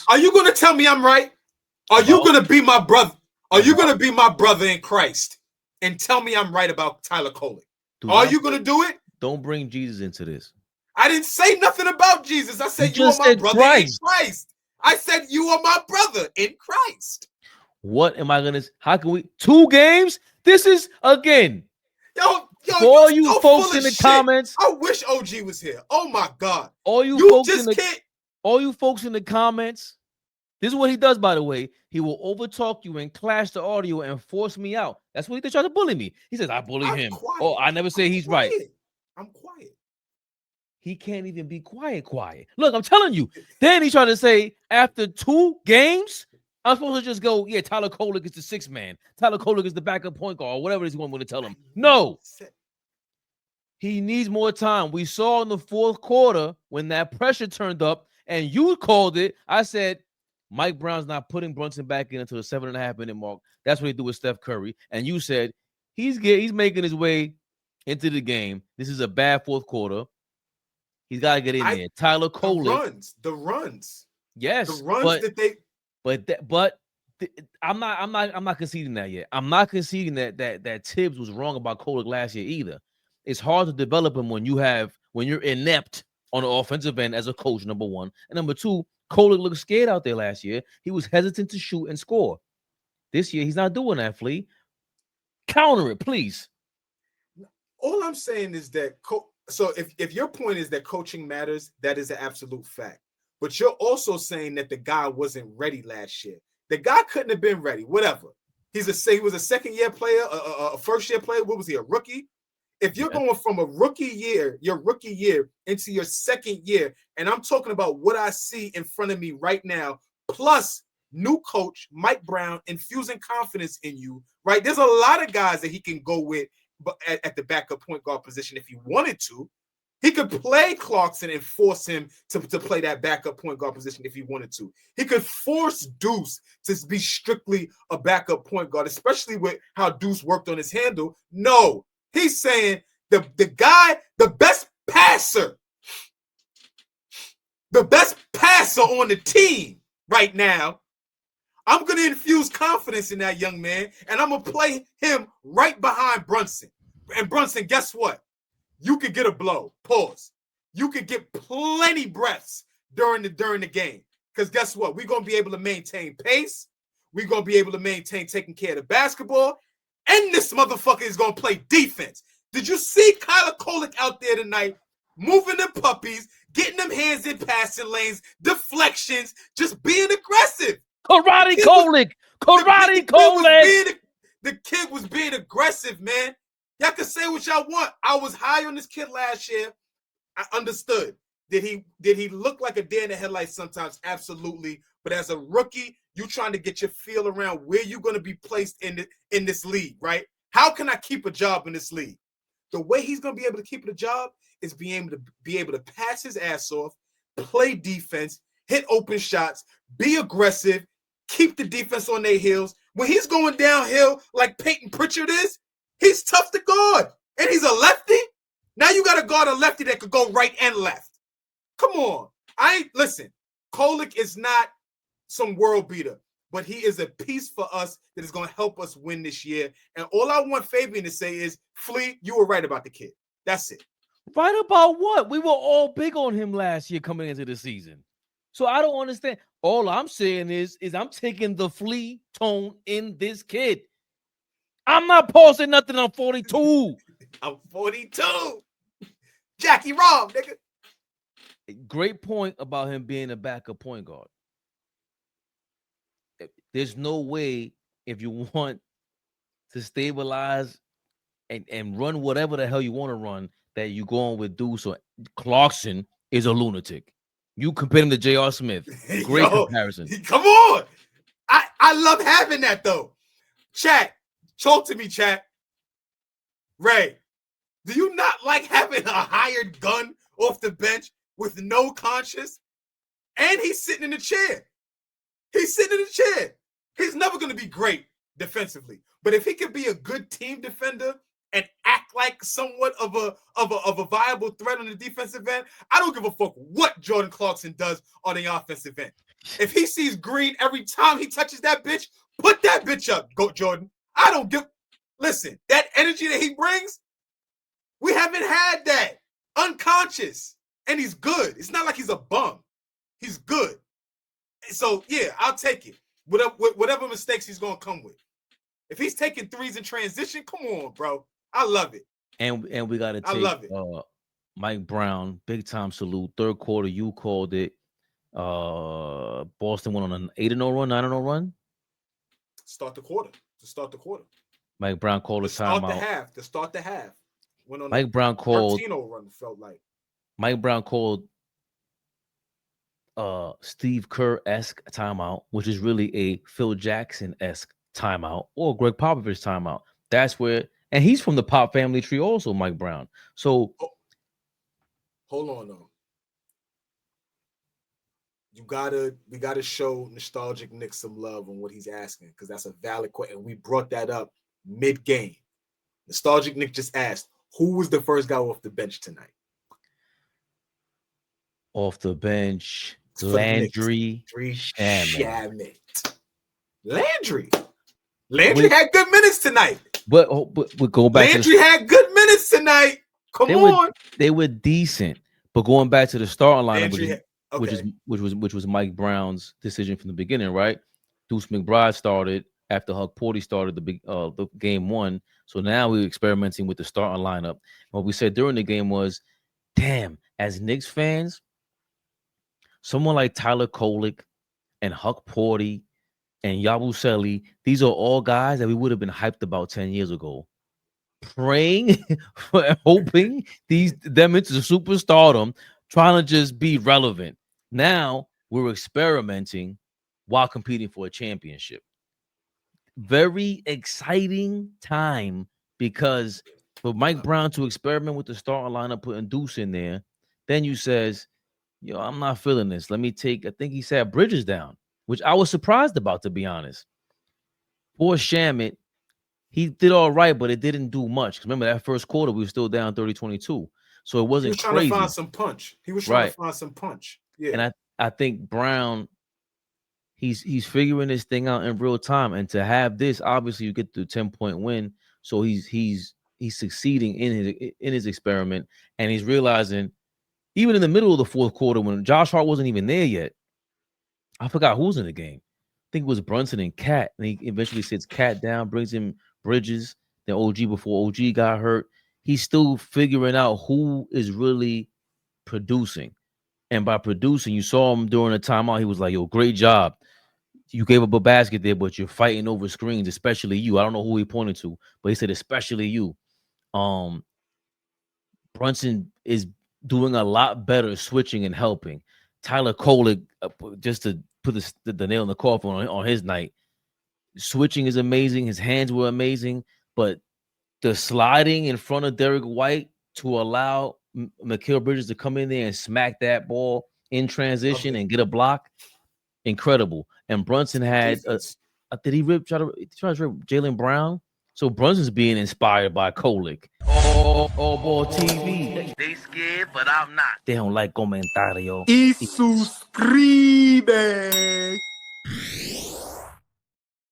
Are you going to tell me I'm right? Are you going to be my brother? Are you going to be my brother in Christ and tell me I'm right about Tyler Kolek? Are you going to do it? Don't bring Jesus into this. I didn't say nothing about Jesus. I said you are my brother in Christ. I said you are my brother in Christ. What am I going to... How can we... 2 games? This is, again... Yo, all you folks in the comments... I wish OG was here. Oh, my God. All you folks in the comments... This is what he does, by the way. He will overtalk you and clash the audio and force me out. That's what he tried to bully me. He says, I bully him. Quiet. Oh, I never say he's right. I'm quiet. He can't even be quiet. Look, I'm telling you. Then he tried to say, after 2 games, I'm supposed to just go, yeah, Tyler Kolek is the 6th man. Tyler Kolek is the backup point guard, or whatever he's going to tell him. No. He needs more time. We saw in the 4th quarter when that pressure turned up, and you called it. I said, Mike Brown's not putting Brunson back in until the 7.5-minute mark. That's what he do with Steph Curry. And you said he's making his way into the game. This is a bad 4th quarter. He's got to get in there. Tyler Kolek. The runs. Yes. The runs that they. But I'm not conceding that yet. I'm not conceding that Tibbs was wrong about Kolek last year either. It's hard to develop him when you're inept on the offensive end as a coach. Number 1, and number 2. Kolek looked scared out there last year. He was hesitant to shoot and score. This year, he's not doing that, Flea. Counter it, please. All I'm saying is that, so if your point is that coaching matters, that is an absolute fact. But you're also saying that the guy wasn't ready last year. The guy couldn't have been ready, whatever. He was a second-year player, a first-year player. What was he, a rookie? If you're going from your rookie year into your 2nd year, and I'm talking about what I see in front of me right now, plus new coach Mike Brown infusing confidence in you, right? There's a lot of guys that he can go with at the backup point guard position if he wanted to. He could play Clarkson and force him to play that backup point guard position if he wanted to. He could force Deuce to be strictly a backup point guard, especially with how Deuce worked on his handle. No. He's saying the guy, the best passer on the team right now, I'm going to infuse confidence in that young man, and I'm going to play him right behind Brunson. And Brunson, guess what? You could get a blow. Pause. You could get plenty breaths during the game. Because guess what? We're going to be able to maintain pace. We're going to be able to maintain taking care of the basketball. And this motherfucker is going to play defense. Did you see Tyler Kolek out there tonight moving them puppies, getting them hands in passing lanes, deflections, just being aggressive? Karate Kolek! The kid was being aggressive, man. Y'all can say what y'all want. I was high on this kid last year. I understood. Did he look like a deer in the headlights sometimes? Absolutely. But as a rookie, you trying to get your feel around where you're going to be placed in this league, right? How can I keep a job in this league? The way he's going to be able to keep a job is being able to pass his ass off, play defense, hit open shots, be aggressive, keep the defense on their heels. When he's going downhill like Peyton Pritchard is, he's tough to guard. And he's a lefty. Now you got to guard a lefty that could go right and left. Come on. Listen, Kolek is not some world beater, but he is a piece for us that is going to help us win this year. And all I want Fabian to say is, Flea, you were right about the kid. That's it. Right about what? We were all big on him last year coming into the season. So I don't understand. All I'm saying is I'm taking the Flea tone in this kid. I'm not posting nothing on 42. I'm 42. Jackie Rob, nigga. Great point about him being a backup point guard. There's no way, if you want to stabilize and run whatever the hell you want to run, that you go on with Deuce or Clarkson is a lunatic. You compare him to J.R. Smith. Great comparison. Come on. I love having that, though. Chat, talk to me, chat. Ray, do you not like having a hired gun off the bench with no conscience? And he's sitting in the chair. He's sitting in the chair. He's never going to be great defensively. But if he can be a good team defender and act like somewhat of a viable threat on the defensive end, I don't give a fuck what Jordan Clarkson does on the offensive end. If he sees green every time he touches that bitch, put that bitch up, Go Jordan. I don't give. Listen, that energy that he brings, we haven't had that. Unconscious. And he's good. It's not like he's a bum. He's good. So, yeah, I'll take it. Whatever mistakes he's going to come with. If he's taking threes in transition, come on, bro. I love it. And we got to take I love it. Mike Brown, big time salute. Third quarter, you called it. Boston went on an 8-0 run, 9-0 run. Start the quarter. Mike Brown called a timeout. To start the half. Went on Mike Brown called. Run, felt like. Mike Brown called Steve Kerr-esque timeout, which is really a Phil Jackson-esque timeout or Greg Popovich timeout. That's where, and he's from the Pop family tree also, Mike Brown. So hold on though. We gotta show Nostalgic Nick some love on what he's asking, because that's a valid question. We brought that up mid-game. Nostalgic Nick just asked, who was the first guy off the bench tonight? Off the bench, Landry Shamet. Landry had good minutes tonight. But go back. Landry had good minutes tonight. Come on. They were decent, but going back to the starting lineup, which was Mike Brown's decision from the beginning, right? Deuce McBride started after Huck Porty started the game one. So now we're experimenting with the starting lineup. What we said during the game was, damn, as Knicks fans, someone like Tyler Kolek and Huck Porty and Yabusele, these are all guys that we would have been hyped about 10 years ago. Praying, hoping them into superstardom, trying to just be relevant. Now we're experimenting while competing for a championship. Very exciting time, because for Mike Brown to experiment with the starting lineup, putting Deuce in there, then you says, yo, I'm not feeling this. Let me take, I think he said Bridges down, which I was surprised about, to be honest. Poor Shamet, he did all right, but it didn't do much. Remember, that first quarter, we were still down 30-22. So it wasn't crazy. He was trying to find some punch. Yeah. And I think Brown, he's figuring this thing out in real time. And to have this, obviously, you get the 10-point win. So he's succeeding in his experiment. And he's realizing, even in the middle of the fourth quarter, when Josh Hart wasn't even there yet, I forgot who was in the game. I think it was Brunson and Cat. And he eventually sits Cat down, brings him Bridges, then OG before OG got hurt. He's still figuring out who is really producing. And by producing, you saw him during the timeout. He was like, yo, great job. You gave up a basket there, but you're fighting over screens, especially you. I don't know who he pointed to, but he said, especially you. Brunson is doing a lot better switching and helping. Tyler Kolek, just to put the nail in the coffin on his night, switching is amazing. His hands were amazing, but the sliding in front of Derek White to allow Mikal Bridges to come in there and smack that ball in transition and get a block, incredible. And Brunson had did he try to rip Jalen Brown? So Brunson's being inspired by Kolek. AllBall TV. They scared, but I'm not. They don't like comentario. Y suscribe.